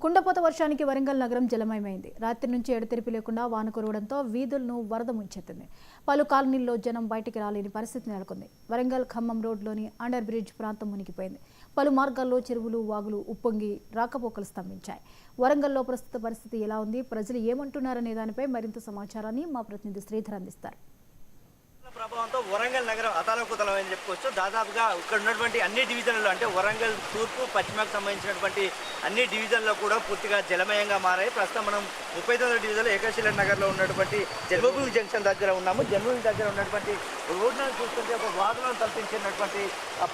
కుండపోత వర్షానికి వరంగల్ నగరం జలమయమైంది. రాత్రి నుంచి ఎడతెరిపి లేకుండా వాన కురవడంతో వీధులను వరద ముంచెత్తింది. పలు కాలనీల్లో జనం బయటికి రాలేని పరిస్థితి నెలకొంది. వరంగల్ ఖమ్మం రోడ్లోని అండర్ బ్రిడ్జ్ ప్రాంతం మునిగిపోయింది. పలు మార్గాల్లో చెరువులు, వాగులు ఉప్పొంగి రాకపోకలు స్తంభించాయి. వరంగల్లో ప్రస్తుత పరిస్థితి ఎలా ఉంది, ప్రజలు ఏమంటున్నారనే దానిపై మరింత సమాచారాన్ని మా ప్రతినిధి శ్రీధర్ అందిస్తారు. ప్రభావంతో వరంగల్ నగరం అతలాకుతలం అని చెప్పుకోవచ్చు. దాదాపుగా ఇక్కడ ఉన్నటువంటి అన్ని డివిజన్లలో అంటే వరంగల్ తూర్పు, పశ్చిమకు సంబంధించినటువంటి అన్ని డివిజన్లో కూడా పూర్తిగా జలమయంగా మారాయి. ప్రస్తుతం మనం 39వ డివిజన్లో ఏకశిల నగర్లో ఉన్నటువంటి జన్మభూమి జంక్షన్ దగ్గర ఉన్నాము. జన్మభూమి దగ్గర ఉన్నటువంటి రోడ్లను చూస్తుంటే ఒక వాగులను తలపించినటువంటి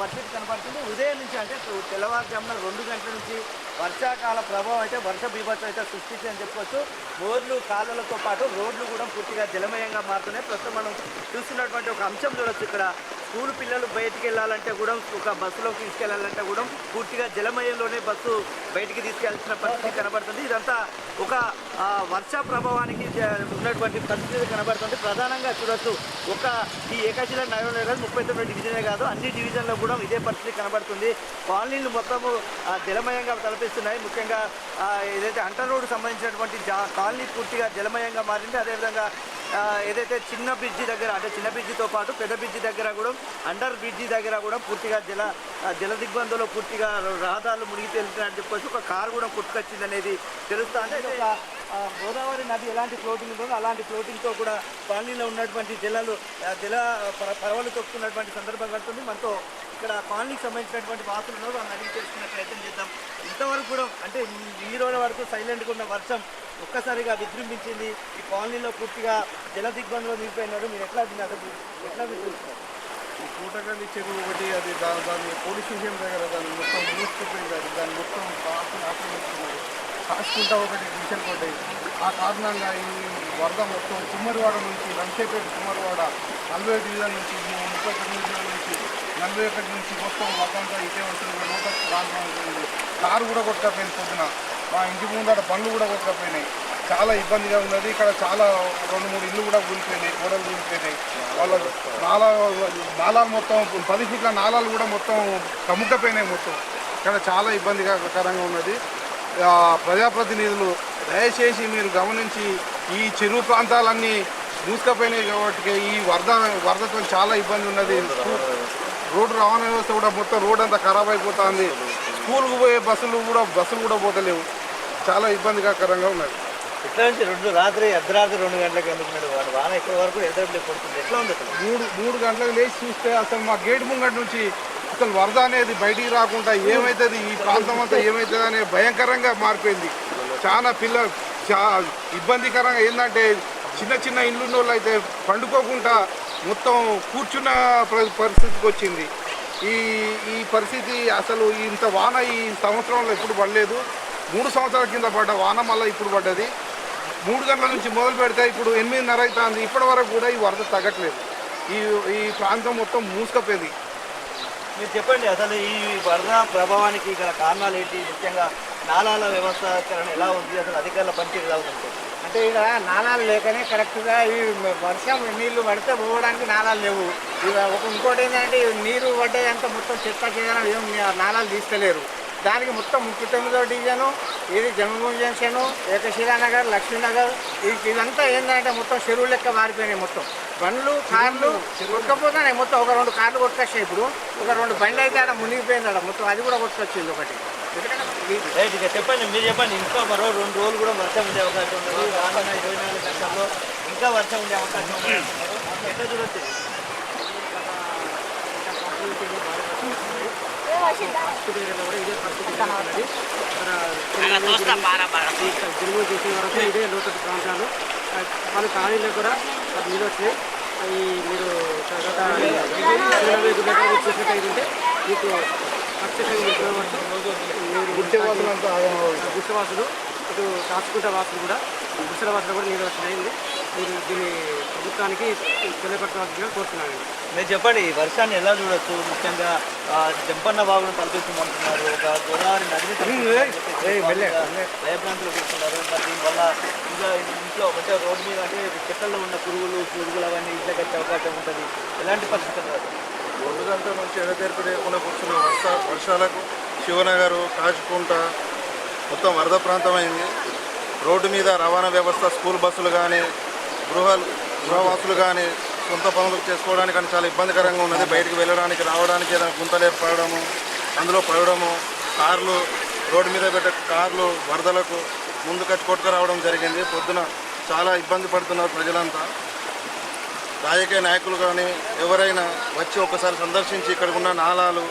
పరిస్థితి కనపడుతుంది. ఉదయం నుంచి అంటే తెల్లవారుజామున 2 గంటల నుంచి వర్షాకాల ప్రభావం అయితే వర్ష బీభత్సం అయితే సృష్టించిందని చెప్పుకోవచ్చు. బోర్లు, కాలువలతో పాటు రోడ్లు కూడా పూర్తిగా జలమయంగా మారుతున్నాయి. ప్రస్తుతం మనం చూస్తున్నటువంటి ఒక అంశం చూడొచ్చు. ఇక్కడ స్కూల్ పిల్లలు బయటికి వెళ్ళాలంటే కూడా ఒక బస్సులోకి తీసుకెళ్లాలంటే కూడా పూర్తిగా జలమయంలోనే బస్సు బయటికి తీసుకెళ్లాల్సిన పరిస్థితి కనబడుతుంది. ఇదంతా ఒక వర్ష ప్రభావానికి ఉన్నటువంటి పరిస్థితి కనబడుతుంది. ప్రధానంగా చూడొచ్చు ఈ ఏకశిల నగరంలో కాదు 39 డివిజనే కాదు అన్ని డివిజన్లో కూడా ఇదే పరిస్థితి కనబడుతుంది. కాలనీలు మొత్తము జలమయంగా తలపిస్తున్నాయి. ముఖ్యంగా ఏదైతే అంటర్ రోడ్డు సంబంధించినటువంటి కాలనీ పూర్తిగా జలమయంగా మారింది. అదేవిధంగా ఏదైతే చిన్న బ్రిడ్జి దగ్గర అంటే చిన్న బ్రిడ్జితో పాటు పెద్ద బ్రిడ్జి దగ్గర కూడా అండర్ బ్రిడ్జి దగ్గర కూడా పూర్తిగా జల దిగ్బంధంలో పూర్తిగా రహదారులు మునిగి తేలుతున్నాయని చెప్పొచ్చు. ఒక కారు కూడా కొట్టుకొచ్చింది అనేది తెలుస్తుంది. అంటే గోదావరి నది ఎలాంటి ఫ్లోటింగ్ ఉంటుందో అలాంటి ఫ్లోటింగ్తో కూడా కాలనీలో ఉన్నటువంటి జల పరవలు తొక్కుతున్నటువంటి సందర్భం కడుతుంది. మనతో ఇక్కడ కాలనీకి సంబంధించినటువంటి వాసులు ఉన్నారు, వాళ్ళని అడిగి తెలుసుకునే ప్రయత్నం చేద్దాం. ఇంతవరకు కూడా అంటే ఈ రోజు వరకు సైలెంట్గా ఉన్న వర్షం ఒక్కసారిగా విజృంభించింది. ఈ కాలనీలో పూర్తిగా జల దిగ్బంధంలో నిలిపోయినారు. మీరు ఎట్లా విజృంభిస్తున్నారు? ఈ కూటగల్లి చెరువు ఒకటి అది దాని పోలీస్ స్టేషన్ దగ్గర దాన్ని మొత్తం మూసుకుపోయింది. దాన్ని మొత్తం ఆక్రమిస్తున్నారు. కాసుకుంటా ఒకటి మిషన్ కొట్టాయి. ఆ కారణంగా ఈ వరద మొత్తం కుమ్మరివాడ నుంచి లంచేపేట కుమ్మరివాడ 40 డివిజన్ నుంచి 39 డివిజన్ నుంచి 41 నుంచి మొత్తం వరదంతా ఇదే వస్తుంది. రోడ్డు రాకపోయింది. కారు కూడా కొట్టకపోయింది. పొద్దున మా ఇంటి ముందర బండ్లు కూడా కొట్టకపోయినాయి. చాలా ఇబ్బందిగా ఉన్నది. ఇక్కడ చాలా 2-3 ఇళ్ళు కూడా కూలిపోయినాయి, గోడలు కూలిపోయినాయి. వాళ్ళ నాలాలు మొత్తం 10 ఫీట్ల నాలాలు కూడా మొత్తం కమ్ముకపోయినాయి. మొత్తం ఇక్కడ చాలా ఇబ్బందికరంగా ఉన్నది. ప్రజాప్రతినిధులు దయచేసి మీరు గమనించి ఈ చెరువు ప్రాంతాలన్నీ మూసుకపోయినాయి కాబట్టి ఈ వరదతో చాలా ఇబ్బంది ఉన్నది. రోడ్డు రవాణా వ్యవస్థ కూడా మొత్తం రోడ్ అంతా ఖరాబ్ అయిపోతుంది. స్కూల్కి పోయే బస్సులు కూడా పోతలేవు. చాలా ఇబ్బందికరంగా ఉన్నది. ఇట్లా నుంచి అర్ధరాత్రి 2 గంటలకు ఎందుకున్నాడు వాన ఇక్కడ వరకు ఎదురు పడుతుంది. ఎట్లా ఉంది? 3 గంటలకు లేచి చూస్తే అసలు మా గేట్ ముంగటి నుంచి అసలు వరద అనేది బయటికి రాకుండా ఏమవుతుంది, ఈ ప్రాంతం అంతా ఏమవుతుంది అనే భయంకరంగా మారిపోయింది. చాలా ఇబ్బందికరంగా ఏంటంటే చిన్న ఇల్లు ఉన్న వాళ్ళు అయితే పండుకోకుండా మొత్తం కూర్చున్న పరిస్థితికి వచ్చింది. ఈ పరిస్థితి అసలు ఇంత వాన ఈ సంవత్సరంలో ఎప్పుడు పడలేదు. 3 సంవత్సరాల కింద పడ్డ వాన మళ్ళీ ఇప్పుడు పడ్డది. 3 గంటల నుంచి మొదలు పెడితే ఇప్పుడు 8:30 అవుతుంది. ఇప్పటి వరకు కూడా ఈ వరద తగ్గట్లేదు. ఈ ప్రాంతం మొత్తం మూసుకపోయింది. మీరు చెప్పండి, అసలు ఈ వరద ప్రభావానికి గల కారణాలు ఏంటి? ముఖ్యంగా నాలాల వ్యవస్థాకరణ ఎలా ఉంది? అసలు అధికారుల పనితీరు ఎలా ఉంది? అంటే ఇక్కడ నాలాలు లేకనే కరెక్ట్గా ఈ వర్షం నీళ్లు పడితే పోవడానికి నాలాలు లేవు. ఇంకోటి ఏంటంటే నీరు పడ్డదంతా మొత్తం చెత్త చేయడం ఏం నాలాలు తీసుకోలేరు. దానికి మొత్తం 39వ డివిజను, ఇది జన్మభూమి జంక్షను, ఏకశిలానగర్, లక్ష్మీనగర్ ఇదంతా ఏంటంటే మొత్తం చెరువు లెక్క మారిపోయినాయి. మొత్తం బండ్లు, కార్లు కొట్టుకపోతున్నాయి. మొత్తం ఒక 2 కార్లు కొట్టుకొచ్చాయి. ఇప్పుడు ఒక 2 బండ్లు అయితే ఆడ మునిగిపోయింది. ఆడ మొత్తం అది కూడా కొట్టుకొచ్చింది ఒకటి. చెప్పండి, మీరు చెప్పండి. ఇంకా మరో 2 రోజులు కూడా వర్షం ఉండే అవకాశం ఉన్నది. రానున్న 24 గంటల్లో ఇంకా వర్షం ఉండే అవకాశం ఉంది. ఎట్లా చూడొచ్చు? ఏరియాలో కూడా ఇదే పరిస్థితి కనబడుతుంది. జరుగు చేసే వరకు ఇదే లోతట్టు ప్రాంతాలు వాళ్ళ కాలనీలో కూడా నీళ్ళు వచ్చినాయి. మీరు గత 25 దగ్గర వచ్చేసినట్టయితే మీకు ఖచ్చితంగా గుర్తవాసులు ఇటు కాచుకుంట వాసులు కూడా గుడిసెల వాసులు కూడా నీళ్ళు వచ్చినాయి. మీరు దీన్ని ప్రభుత్వానికి తెలియపరచవలసిందిగా కోరుతున్నాను. మీరు చెప్పండి, ఈ వర్షాన్ని ఎలా చూడొచ్చు? ముఖ్యంగా జంపన్న బాబును తలపించమంటున్నారు, ఒక గోదావరి నదిని భయభ్రాంతులు కూర్చున్నారు. మరి దీనివల్ల ఇంకా ఇంట్లో అంటే రోడ్డు మీద అంటే చెట్లలో ఉన్న పురుగులు అవన్నీ ఇంట్లోకి వచ్చే అవకాశం ఉంటుంది. ఎలాంటి పరిస్థితులు రాదు? 2 గంటల నుంచి ఎడతెరిపి లేకుండా కూర్చున్న వర్షాలకు శివనగరు, కాచుకుంట, మొత్తం వరద ప్రాంతమైంది. రోడ్డు మీద రవాణా వ్యవస్థ, స్కూల్ బస్సులు కానీ, గృహవాసులు కానీ సొంత పనులు చేసుకోవడానికి కానీ చాలా ఇబ్బందికరంగా ఉన్నది. బయటికి వెళ్ళడానికి రావడానికి ఏదైనా గుంతలు ఏర్పడము, అందులో పడడము, కార్లు రోడ్డు మీద పెట్టే కార్లు వరదలకు ముందుకొచ్చి కొట్టుకురావడం జరిగింది. పొద్దున చాలా ఇబ్బంది పడుతున్నారు ప్రజలంతా. రాజకీయ నాయకులు కానీ ఎవరైనా వచ్చి ఒకసారి సందర్శించి ఇక్కడ ఉన్న నాలాలు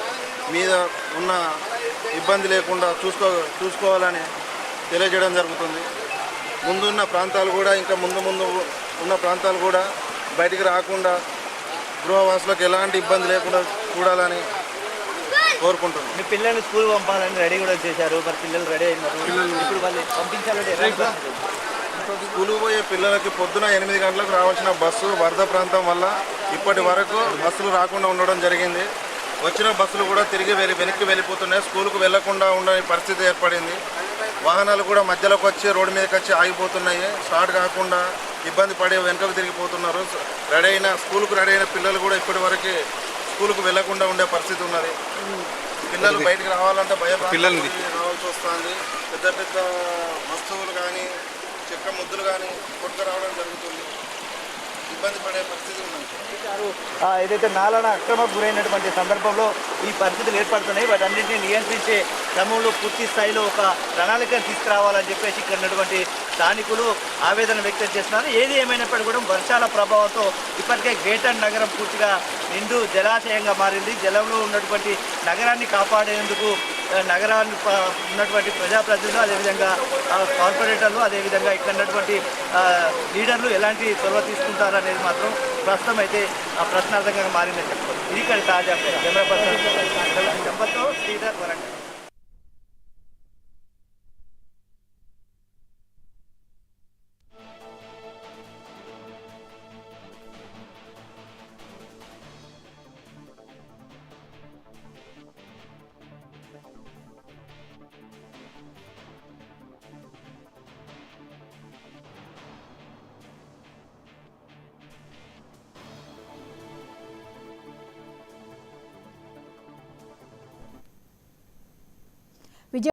మీద ఉన్న ఇబ్బంది లేకుండా చూసుకోవాలని తెలియజేయడం జరుగుతుంది. ముందున్న ప్రాంతాలు కూడా ఇంకా ముందు ఉన్న ప్రాంతాలు కూడా బయటికి రాకుండా గృహవాసులకు ఎలాంటి ఇబ్బంది లేకుండా చూడాలని కోరుకుంటున్నాం. మీ పిల్లల్ని స్కూల్ పంపాలని రెడీ కూడా చేశారు, మరి పిల్లలు రెడీ అయినారు. ఇప్పుడు వాళ్ళు పంపించాలంటే స్కూలు పోయే పిల్లలకి పొద్దున 8 గంటలకు రావాల్సిన బస్సు వరద ప్రాంతం వల్ల ఇప్పటి వరకు బస్సులు రాకుండా ఉండడం జరిగింది. వచ్చిన బస్సులు కూడా తిరిగి వెనక్కి వెళ్ళిపోతున్నాయి. స్కూలుకు వెళ్లకుండా ఉండని పరిస్థితి ఏర్పడింది. వాహనాలు కూడా మధ్యలోకి వచ్చి రోడ్డు మీదకి వచ్చి ఆగిపోతున్నాయి. స్టార్ట్ కాకుండా ఇబ్బంది పడి వెనకకు తిరిగిపోతున్నారు. స్కూలుకు రెడీ అయిన పిల్లలు కూడా ఇప్పటి వరకు స్కూలుకు వెళ్లకుండా ఉండే పరిస్థితి ఉన్నది. పిల్లలు బయటికి రావాలంటే పిల్లల్ని రావాల్సి వస్తుంది. పెద్ద పెద్ద వస్తువులు కానీ చెక్క ముద్దులు కానీ కొట్టుకురావడం జరుగుతుంది. ఇబ్బంది పడే పరిస్థితి ఉన్నది. ఏదైతే నాలన అక్రమకు గురైనటువంటి సందర్భంలో ఈ పరిస్థితులు ఏర్పడుతున్నాయి. వాటన్నింటినీ నియంత్రించే క్రమంలో పూర్తి స్థాయిలో ఒక ప్రణాళికను తీసుకురావాలని చెప్పేసి ఇక్కడ ఉన్నటువంటి స్థానికులు ఆవేదన వ్యక్తం చేస్తున్నారు. ఏది ఏమైనప్పటికీ కూడా వర్షాల ప్రభావంతో ఇప్పటికే గ్రేటర్ నగరం పూర్తిగా నిండు జలాశయంగా మారింది. జలంలో ఉన్నటువంటి నగరాన్ని కాపాడేందుకు నగరాన్ని ఉన్నటువంటి ప్రజాప్రతినిధులు, అదేవిధంగా కార్పొరేటర్లు, అదేవిధంగా ఇక్కడ ఉన్నటువంటి లీడర్లు ఎలాంటి చొరవ తీసుకుంటారు అనేది మాత్రం ప్రస్తుతం అయితే ప్రశ్నార్థకంగా మారిందని చెప్పుకోవచ్చు. ఇది ఇక్కడ తాజా కెమెరా పర్సన్ శ్రీధర్ వరంగల్.